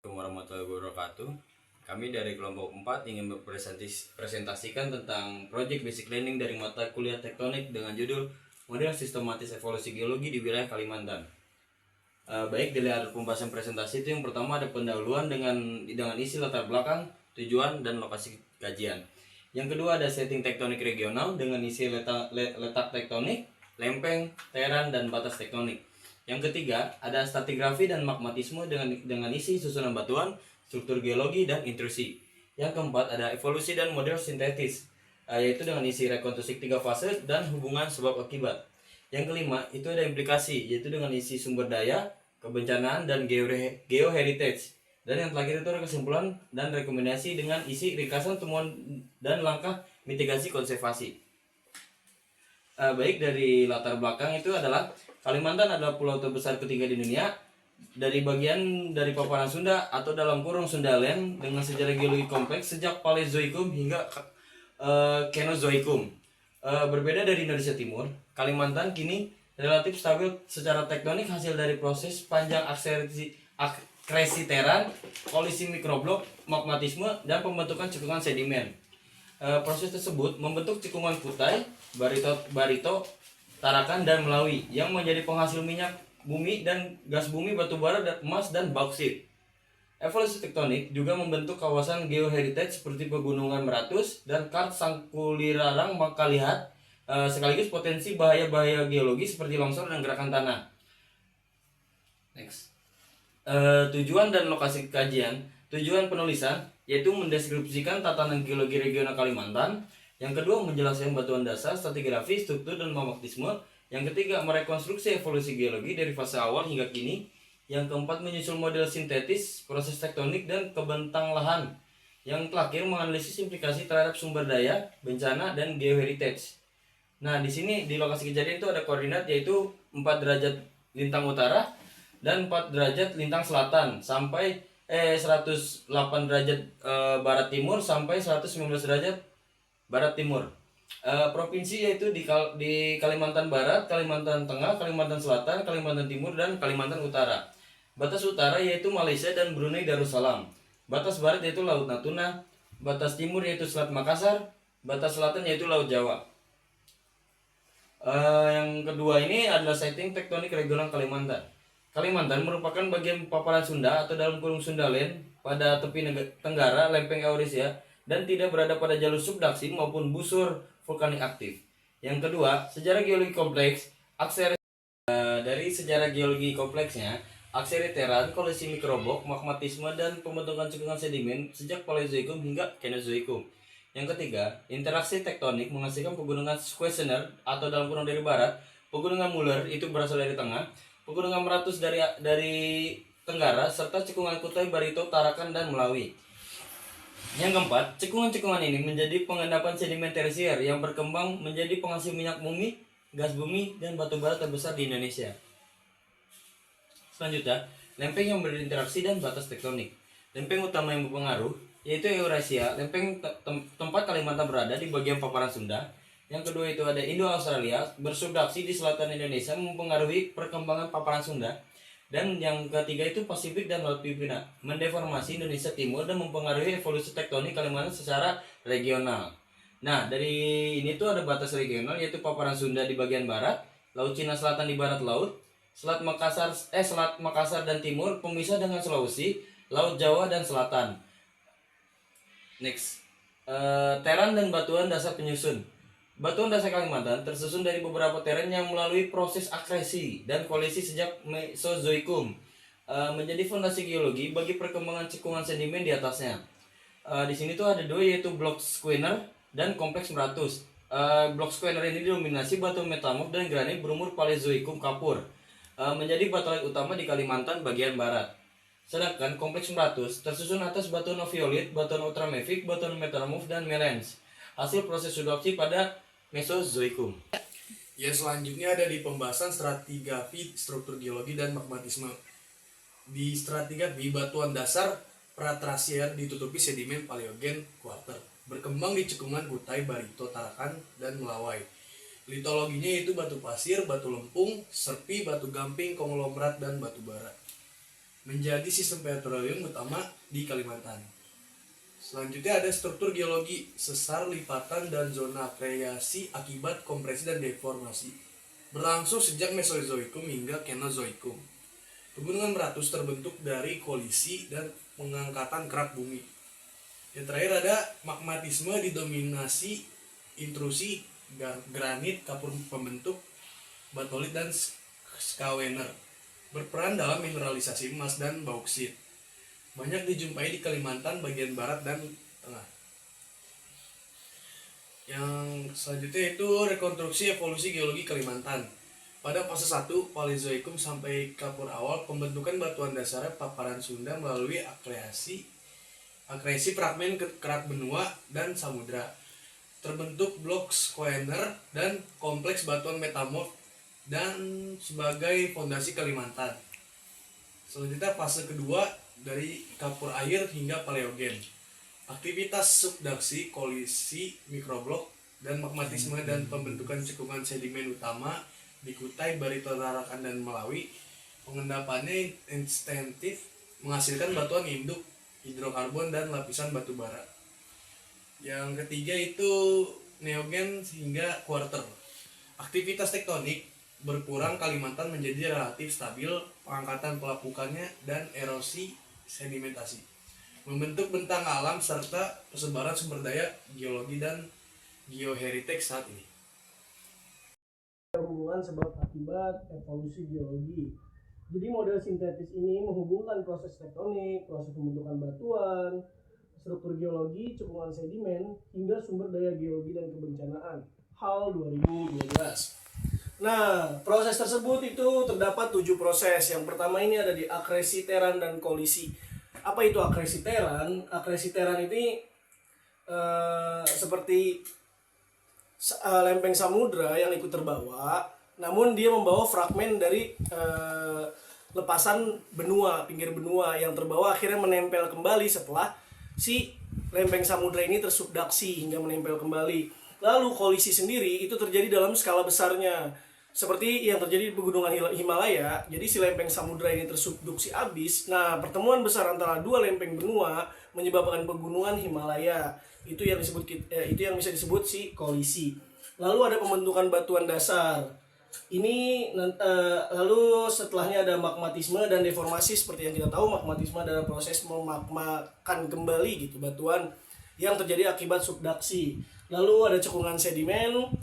Warahmatullahi wabarakatuh. Kami dari kelompok 4 ingin mempresentasikan tentang Project Basic Learning dari mata kuliah Tektonik dengan judul Model Sistematis Evolusi Geologi di Wilayah Kalimantan. Baik, dari pembahasan presentasi itu yang pertama ada pendahuluan dengan isi latar belakang, tujuan, dan lokasi kajian. Yang kedua ada setting tektonik regional dengan isi letak tektonik, lempeng, teran, dan batas tektonik. Yang ketiga ada stratigrafi dan magmatisme dengan isi susunan batuan, struktur geologi, dan intrusi. Yang keempat ada evolusi dan model sintetis, yaitu dengan isi rekonstruksi 3 fase dan hubungan sebab akibat. Yang kelima itu ada implikasi, yaitu dengan isi sumber daya, kebencanaan, dan geoheritage. Dan yang terakhir itu ada kesimpulan dan rekomendasi dengan isi ringkasan temuan dan langkah mitigasi konservasi. Baik, dari latar belakang itu adalah Kalimantan adalah pulau terbesar ketiga di dunia dari bagian dari paparan Sunda atau dalam kurung Sundaland dengan sejarah geologi kompleks sejak Paleozoikum hingga Kenozoikum. Berbeda dari Indonesia Timur, Kalimantan kini relatif stabil secara tektonik hasil dari proses panjang akresi teran, kolisi mikroblok, magmatisme, dan pembentukan cekungan sedimen. Proses tersebut membentuk cekungan kutai, barito, tarakan, dan Melawi yang menjadi penghasil minyak bumi dan gas bumi, batu bara, emas, dan bauksit. Evolusi tektonik juga membentuk kawasan geoheritage seperti pegunungan Meratus dan Kars Sangkulirarang Makalihat, sekaligus potensi bahaya-bahaya geologi seperti longsor dan gerakan tanah. Next. Tujuan dan lokasi kajian. Tujuan penulisan yaitu mendeskripsikan tatanan geologi regional Kalimantan. Yang kedua, menjelaskan batuan dasar, stratigrafi, struktur, dan magmatisme. Yang ketiga, merekonstruksi evolusi geologi dari fase awal hingga kini. Yang keempat, menyusul model sintetis, proses tektonik, dan kebentang lahan. Yang terakhir, menganalisis implikasi terhadap sumber daya, bencana, dan geoheritage. Nah, di sini di lokasi kejadian itu ada koordinat yaitu 4 derajat lintang utara dan 4 derajat lintang selatan sampai 108 derajat barat timur sampai 119 derajat barat timur. Provinsi yaitu di Kalimantan Barat, Kalimantan Tengah, Kalimantan Selatan, Kalimantan Timur, dan Kalimantan Utara. Batas utara yaitu Malaysia dan Brunei Darussalam. Batas barat yaitu Laut Natuna. Batas timur yaitu Selat Makassar. Batas selatan yaitu Laut Jawa. Yang kedua ini adalah setting tektonik regional Kalimantan. Kalimantan merupakan bagian paparan Sunda atau dalam kurung Sundaland pada tepi tenggara lempeng Eurasia dan tidak berada pada jalur subduksi maupun busur vulkanik aktif. Yang kedua, sejarah geologi kompleks. Dari sejarah geologi kompleksnya, akseliteran, kolisi mikrobok, magmatisme, dan pembentukan cekungan sedimen sejak Paleozoikum hingga Kenozoikum. Yang ketiga, interaksi tektonik menghasilkan pegunungan Schwarzenegger atau dalam kurung dari barat, pegunungan Muller itu berasal dari tengah, pegunungan Meratus dari tenggara, serta cekungan Kutai, Barito, Tarakan, dan Melawi. Yang keempat, cekungan-cekungan ini menjadi pengendapan sedimen tersier yang berkembang menjadi penghasil minyak bumi, gas bumi, dan batu bara terbesar di Indonesia. Selanjutnya, lempeng yang berinteraksi dan batas tektonik. Lempeng utama yang berpengaruh yaitu Eurasia, lempeng tempat Kalimantan berada di bagian paparan Sunda. Yang kedua itu ada Indo-Australia, bersubduksi di selatan Indonesia mempengaruhi perkembangan paparan Sunda. Dan yang ketiga itu Pasifik dan Laut Filipina, mendeformasi Indonesia Timur dan mempengaruhi evolusi tektonik Kalimantan secara regional. Nah, dari ini tuh ada batas regional yaitu paparan Sunda di bagian barat, Laut Cina Selatan di barat laut, Selat Makassar dan Timur pemisah dengan Sulawesi, Laut Jawa dan Selatan. Next, teran dan batuan dasar penyusun. Batuan dasar Kalimantan tersusun dari beberapa teran yang melalui proses akresi dan kolisi sejak Mesozoikum, menjadi fondasi geologi bagi perkembangan cekungan sedimen di atasnya. Di sini tuh ada dua yaitu blok Squener dan kompleks Meratus. Blok Squener ini didominasi batu metamorf dan granit berumur Paleozoikum kapur, menjadi batuan utama di Kalimantan bagian barat. Sedangkan kompleks Meratus tersusun atas batuan oviolit, batuan ultramafic, batuan metamorf, dan melens, hasil proses subduksi pada Mesozoikum. Yang selanjutnya ada di pembahasan stratigrafi, struktur geologi, dan magmatisme. Di stratigrafi, batuan dasar praterasier ditutupi sedimen paleogen kuarter, berkembang di cekungan Kutai, Barito, Tarakan, dan Melawai. Litologinya yaitu batu pasir, batu lempung, serpi, batu gamping, konglomerat, dan batu bara. menjadi sistem petroleum utama di Kalimantan. Selanjutnya ada struktur geologi, sesar, lipatan, dan zona kreasi akibat kompresi dan deformasi. Berlangsung sejak Mesozoikum hingga Kenozoikum. Pegunungan beratus terbentuk dari kolisi dan pengangkatan kerak bumi. Yang terakhir ada magmatisme didominasi intrusi granit, kapur pembentuk, batolit, dan scawener. Berperan dalam mineralisasi emas dan bauksit. Banyak dijumpai di Kalimantan bagian barat dan tengah. Yang selanjutnya itu rekonstruksi evolusi geologi Kalimantan. Pada fase 1 Paleozoikum sampai Kapur awal, pembentukan batuan dasar paparan Sunda melalui akresi fragmen kerak benua dan samudra. Terbentuk blok squaner dan kompleks batuan metamorf dan sebagai fondasi Kalimantan. Selanjutnya fase kedua dari Kapur air hingga Paleogen. Aktivitas subduksi, kolisi, mikroblok, dan magmatisme dan pembentukan cekungan sedimen utama di Kutai, Barito, Tarakan, dan Melawi. Pengendapannya intensif menghasilkan batuan induk, hidrokarbon, dan lapisan batu bara. Yang ketiga itu Neogen hingga Quarter. Aktivitas tektonik berkurang Kalimantan menjadi relatif stabil, pengangkatan pelapukannya dan erosi sedimentasi membentuk bentang alam serta persebaran sumber daya geologi dan geoheritage saat ini. Hubungan sebab akibat evolusi geologi. Jadi model sintetis ini menghubungkan proses tektonik, proses pembentukan batuan, struktur geologi, cekungan sedimen, hingga sumber daya geologi dan kebencanaan. HAL 2012. Nah, proses tersebut itu terdapat 7 proses. Yang pertama ini ada di akresi, teran, dan kolisi. Apa itu akresi teran? Akresi teran ini seperti lempeng samudra yang ikut terbawa, namun dia membawa fragmen dari lepasan benua, pinggir benua yang terbawa akhirnya menempel kembali setelah si lempeng samudra ini tersubduksi hingga menempel kembali. Lalu kolisi sendiri itu terjadi dalam skala besarnya. Seperti yang terjadi di pegunungan Himalaya, jadi si lempeng samudra ini tersubduksi habis. Nah, pertemuan besar antara dua lempeng benua menyebabkan pegunungan Himalaya. Itu yang bisa disebut si kolisi. Lalu ada pembentukan batuan dasar. Ini lalu setelahnya ada magmatisme dan deformasi. Seperti yang kita tahu, magmatisme adalah proses memagmakan kembali gitu batuan yang terjadi akibat subduksi. Lalu ada cekungan sedimen.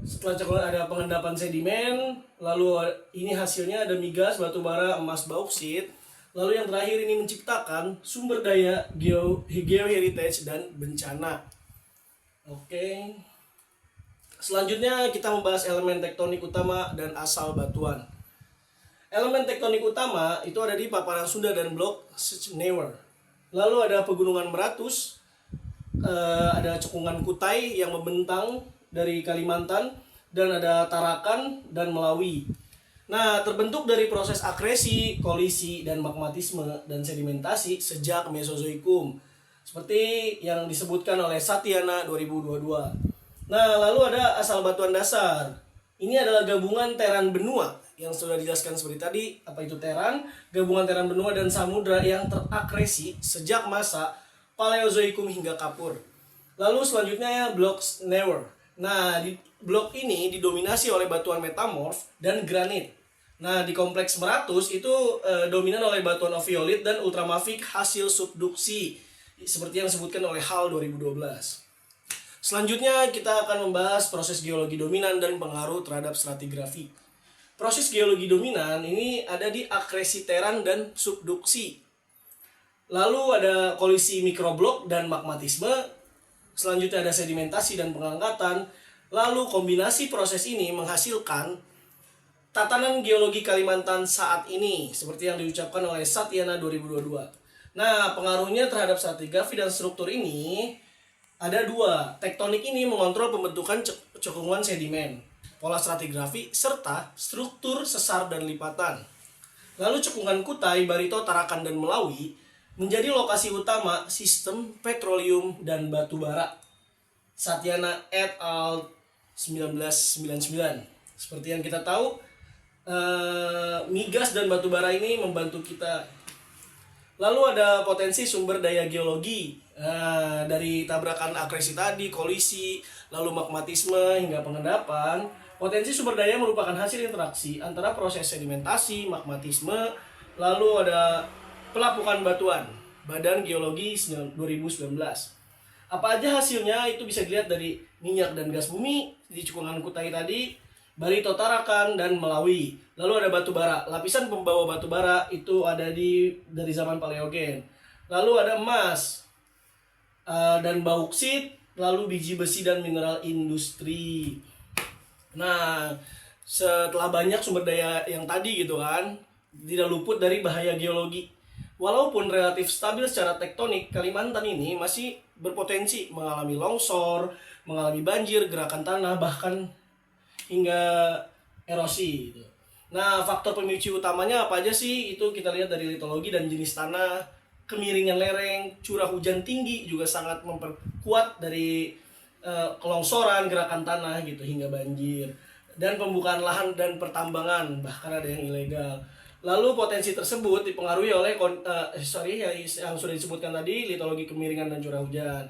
Setelah cekungan ada pengendapan sedimen. Lalu ini hasilnya ada migas, batu bara, emas, bauksit. Lalu yang terakhir ini menciptakan sumber daya geoheritage dan bencana. Oke. Selanjutnya kita membahas elemen tektonik utama dan asal batuan. Elemen tektonik utama itu ada di paparan Sunda dan blok Sechnewer. Lalu ada pegunungan Meratus, ada cekungan Kutai yang membentang dari Kalimantan, dan ada Tarakan dan Melawi. Nah, terbentuk dari proses akresi, kolisi, dan magmatisme dan sedimentasi sejak Mesozoikum, seperti yang disebutkan oleh Satyana 2022. Nah, lalu ada asal batuan dasar. Ini adalah gabungan teran benua yang sudah dijelaskan seperti tadi. Apa itu teran? Gabungan teran benua dan samudra yang terakresi sejak masa Paleozoikum hingga Kapur. Lalu selanjutnya blok Snewer. Nah, di blok ini didominasi oleh batuan metamorf dan granit. Nah, di kompleks Meratus itu dominan oleh batuan oviolit dan ultramafik hasil subduksi, seperti yang disebutkan oleh HAL 2012. Selanjutnya kita akan membahas proses geologi dominan dan pengaruh terhadap stratigrafi. Proses geologi dominan ini ada di akresi teran dan subduksi. Lalu ada kolisi mikroblok dan magmatisme. Selanjutnya ada sedimentasi dan pengangkatan. Lalu kombinasi proses ini menghasilkan tatanan geologi Kalimantan saat ini, seperti yang diucapkan oleh Satyana 2022. Nah, pengaruhnya terhadap stratigrafi dan struktur ini ada 2. Tektonik ini mengontrol pembentukan cekungan sedimen, pola stratigrafi, serta struktur sesar dan lipatan. Lalu cekungan Kutai, Barito, Tarakan, dan Melawi menjadi lokasi utama sistem petroleum dan batu bara. Satyana et al. 1999. Seperti yang kita tahu, migas dan batu bara ini membantu kita Lalu ada potensi sumber daya geologi, dari tabrakan akresi tadi, kolisi, lalu magmatisme hingga pengendapan. Potensi sumber daya merupakan hasil interaksi antara proses sedimentasi, magmatisme, lalu ada pelapukan batuan, Badan Geologi 2019. Apa aja hasilnya itu bisa dilihat dari minyak dan gas bumi di Cekungan Kutai tadi, Barito Tarakan, dan Melawi. Lalu ada batu bara. Lapisan pembawa batu bara itu ada dari zaman Paleogen. Lalu ada emas dan bauksit, lalu biji besi dan mineral industri. Nah, setelah banyak sumber daya yang tadi gitu kan, tidak luput dari bahaya geologi. Walaupun relatif stabil secara tektonik, Kalimantan ini masih berpotensi mengalami longsor, mengalami banjir, gerakan tanah, bahkan hingga erosi gitu. Nah, faktor pemicu utamanya apa aja sih? Itu kita lihat dari litologi dan jenis tanah, kemiringan lereng, curah hujan tinggi juga sangat memperkuat dari kelongsoran, gerakan tanah gitu hingga banjir. Dan pembukaan lahan dan pertambangan, bahkan ada yang ilegal. Lalu potensi tersebut dipengaruhi oleh yang sudah disebutkan tadi, litologi kemiringan dan curah hujan.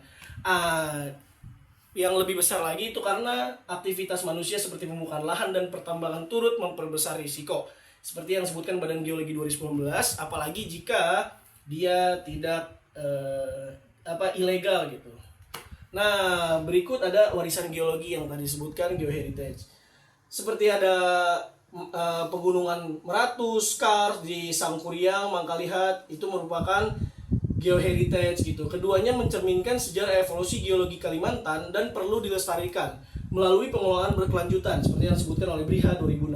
Yang lebih besar lagi itu karena aktivitas manusia seperti pembukaan lahan dan pertambangan turut memperbesar risiko. Seperti yang disebutkan Badan Geologi 2019, apalagi jika dia tidak ilegal gitu. Nah, berikut ada warisan geologi yang tadi disebutkan, geoheritage. Seperti ada pegunungan Meratus, Kars di Sangkuriang, Mangkalihat, itu merupakan geoheritage gitu. Keduanya mencerminkan sejarah evolusi geologi Kalimantan dan perlu dilestarikan melalui pengelolaan berkelanjutan seperti yang disebutkan oleh Briha 2016.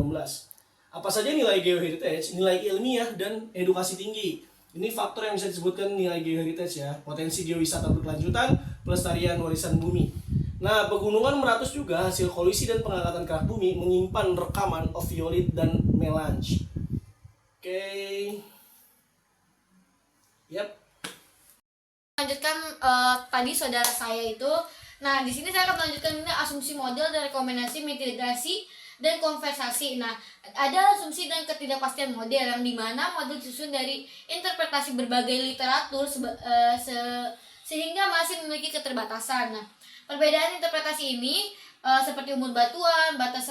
Apa saja nilai geoheritage? Nilai ilmiah dan edukasi tinggi. Ini faktor yang bisa disebutkan nilai geoheritage ya. Potensi geowisata berkelanjutan, pelestarian warisan bumi. Nah, pegunungan Meratus juga hasil kolisi dan pengangkatan kerak bumi menyimpan rekaman oviolit dan melange. Oke. Yap. Lanjutkan tadi saudara saya itu. Nah, di sini saya akan melanjutkan ini asumsi model dan rekomendasi mitigasi dan konversasi. Nah, ada asumsi dan ketidakpastian model yang dimana model disusun dari interpretasi berbagai literatur sehingga masih memiliki keterbatasan. Nah, perbedaan interpretasi ini seperti umur batuan, batas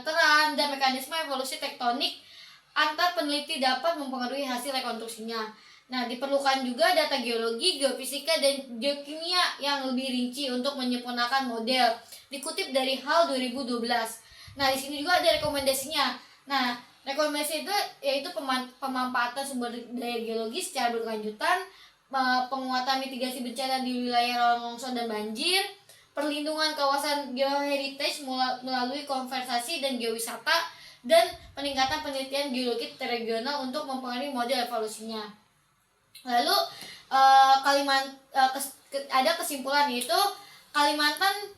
teran, dan mekanisme evolusi tektonik antar peneliti dapat mempengaruhi hasil rekonstruksinya. Nah, diperlukan juga data geologi, geofisika, dan geokimia yang lebih rinci untuk menyempurnakan model. Dikutip dari HAL 2012. Nah, di sini juga ada rekomendasinya. Nah, rekomendasi itu yaitu pemanfaatan sumber daya geologi secara berkelanjutan, penguatan mitigasi bencana di wilayah rawan longsor dan banjir, perlindungan kawasan geoheritage melalui konservasi dan geowisata, dan peningkatan penelitian geologi regional untuk mempengaruhi model evolusinya. Lalu ada kesimpulan yaitu Kalimantan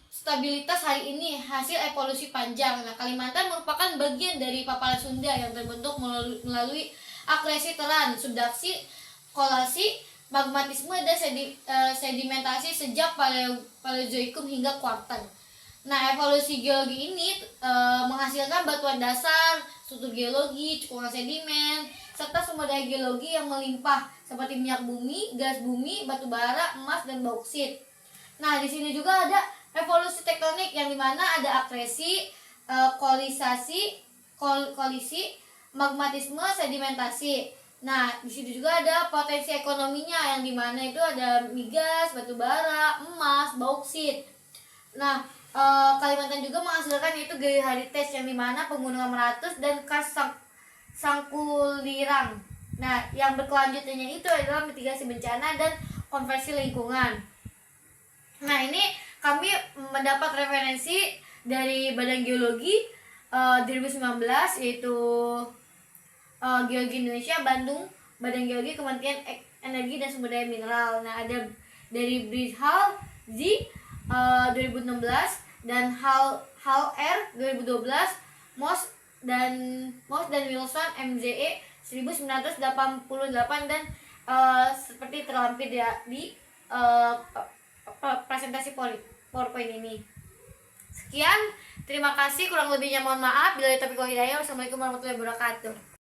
stabilitas hari ini hasil evolusi panjang. Nah, Kalimantan merupakan bagian dari paparan Sunda yang terbentuk melalui akresi teran, subduksi, kolasi, magmatisme, dan sedimentasi sejak Paleozoikum hingga Kuarter. Nah, evolusi geologi ini menghasilkan batuan dasar, struktur geologi, cekungan sedimen, serta sumber daya geologi yang melimpah seperti minyak bumi, gas bumi, batu bara, emas, dan bauksit. Nah, di sini juga ada evolusi tektonik yang dimana ada akresi, kolisi, magmatisme, sedimentasi. Nah, di situ juga ada potensi ekonominya yang dimana itu ada migas, batu bara, emas, bauksit. Nah, Kalimantan juga menghasilkan itu geoheritage yang dimana pegunungan Meratus dan Kars Sangkulirang. Nah, yang berkelanjutannya itu adalah mitigasi bencana dan konversi lingkungan. Nah, ini kami mendapat referensi dari Badan Geologi 2019 yaitu Geologi Indonesia Bandung, Badan Geologi Kementerian Energi dan Sumber Daya Mineral. Nah, ada dari Brihal Z 2016 dan Hal R 2012, Moss dan Wilson MZE 1988 dan seperti terlampir di presentasi PowerPoint ini. Sekian, terima kasih, kurang lebihnya mohon maaf. Bila taufiq wal hidayah. Wassalamualaikum warahmatullahi wabarakatuh.